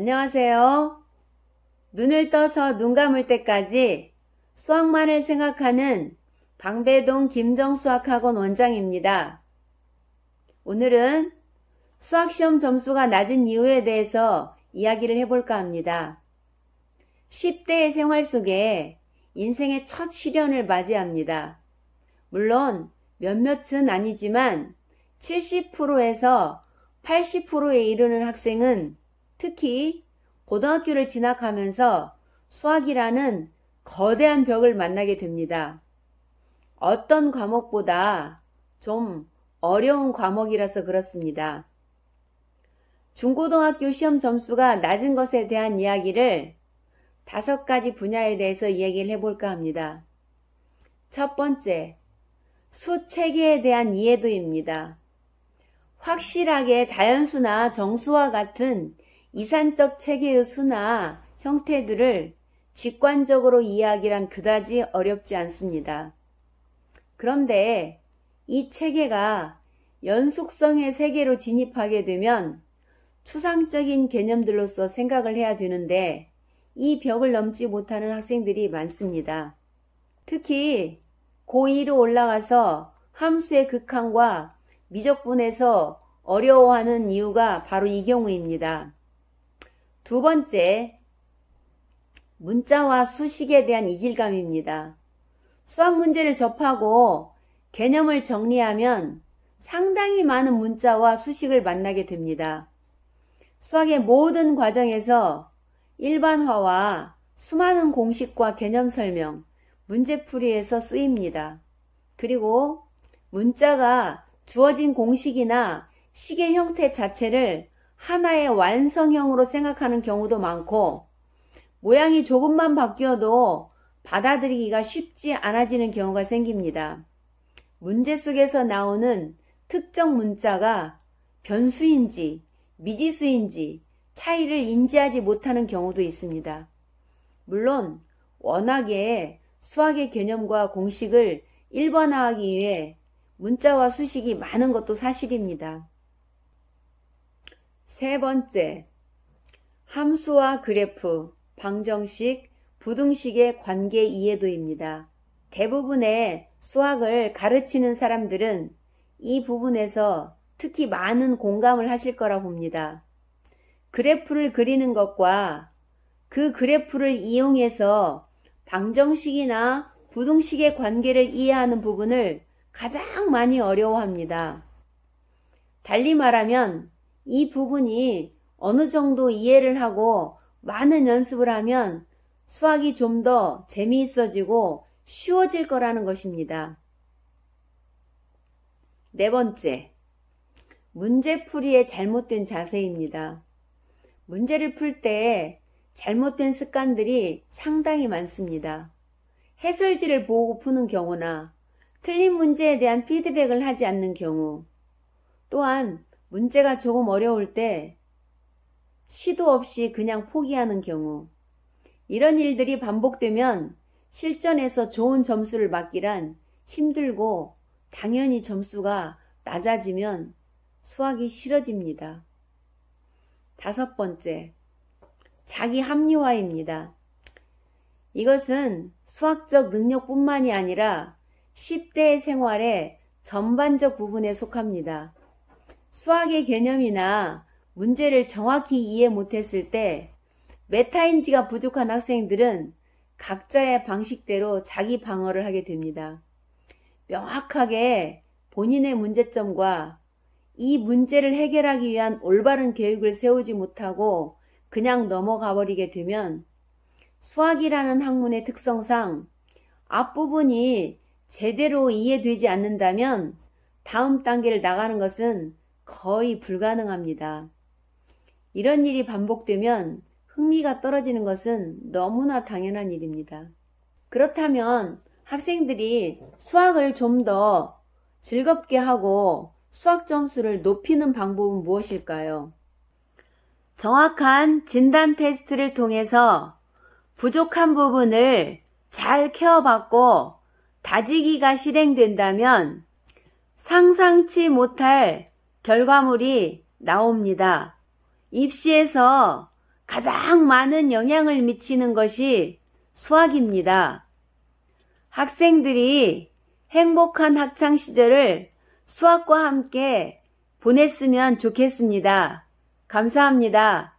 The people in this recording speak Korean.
안녕하세요. 눈을 떠서 눈 감을 때까지 수학만을 생각하는 방배동 김정수학학원 원장입니다. 오늘은 수학시험 점수가 낮은 이유에 대해서 이야기를 해볼까 합니다. 10대의 생활 속에 인생의 첫 시련을 맞이합니다. 물론 몇몇은 아니지만 70%에서 80%에 이르는 학생은 특히 고등학교를 진학하면서 수학이라는 거대한 벽을 만나게 됩니다. 어떤 과목보다 좀 어려운 과목이라서 그렇습니다. 중고등학교 시험 점수가 낮은 것에 대한 이야기를 5가지 분야에 대해서 이야기를 해볼까 합니다. 첫 번째, 수체계에 대한 이해도입니다. 확실하게 자연수나 정수와 같은 이산적 체계의 수나 형태들을 직관적으로 이해하기란 그다지 어렵지 않습니다. 그런데 이 체계가 연속성의 세계로 진입하게 되면 추상적인 개념들로서 생각을 해야 되는데 이 벽을 넘지 못하는 학생들이 많습니다. 특히 고2로 올라가서 함수의 극한과 미적분에서 어려워하는 이유가 바로 이 경우입니다. 두 번째, 문자와 수식에 대한 이질감입니다. 수학 문제를 접하고 개념을 정리하면 상당히 많은 문자와 수식을 만나게 됩니다. 수학의 모든 과정에서 일반화와 수많은 공식과 개념 설명, 문제풀이에서 쓰입니다. 그리고 문자가 주어진 공식이나 식의 형태 자체를 하나의 완성형으로 생각하는 경우도 많고 모양이 조금만 바뀌어도 받아들이기가 쉽지 않아지는 경우가 생깁니다. 문제 속에서 나오는 특정 문자가 변수인지 미지수인지 차이를 인지하지 못하는 경우도 있습니다. 물론 워낙에 수학의 개념과 공식을 일반화하기 위해 문자와 수식이 많은 것도 사실입니다. 세 번째, 함수와 그래프, 방정식, 부등식의 관계 이해도입니다. 대부분의 수학을 가르치는 사람들은 이 부분에서 특히 많은 공감을 하실 거라 봅니다. 그래프를 그리는 것과 그 그래프를 이용해서 방정식이나 부등식의 관계를 이해하는 부분을 가장 많이 어려워합니다. 달리 말하면 이 부분이 어느 정도 이해를 하고 많은 연습을 하면 수학이 좀 더 재미있어지고 쉬워질 거라는 것입니다. 네 번째, 문제풀이의 잘못된 자세입니다. 문제를 풀 때 잘못된 습관들이 상당히 많습니다. 해설지를 보고 푸는 경우나 틀린 문제에 대한 피드백을 하지 않는 경우, 또한 문제가 조금 어려울 때 시도 없이 그냥 포기하는 경우, 이런 일들이 반복되면 실전에서 좋은 점수를 받기란 힘들고 당연히 점수가 낮아지면 수학이 싫어집니다. 5번째, 자기 합리화입니다. 이것은 수학적 능력뿐만이 아니라 10대의 생활의 전반적 부분에 속합니다. 수학의 개념이나 문제를 정확히 이해 못했을 때 메타인지가 부족한 학생들은 각자의 방식대로 자기 방어를 하게 됩니다. 명확하게 본인의 문제점과 이 문제를 해결하기 위한 올바른 계획을 세우지 못하고 그냥 넘어가 버리게 되면 수학이라는 학문의 특성상 앞부분이 제대로 이해되지 않는다면 다음 단계를 나가는 것은 거의 불가능합니다. 이런 일이 반복되면 흥미가 떨어지는 것은 너무나 당연한 일입니다. 그렇다면 학생들이 수학을 좀 더 즐겁게 하고 수학 점수를 높이는 방법은 무엇일까요? 정확한 진단 테스트를 통해서 부족한 부분을 잘 케어받고 다지기가 실행된다면 상상치 못할 결과물이 나옵니다. 입시에서 가장 많은 영향을 미치는 것이 수학입니다. 학생들이 행복한 학창 시절을 수학과 함께 보냈으면 좋겠습니다. 감사합니다.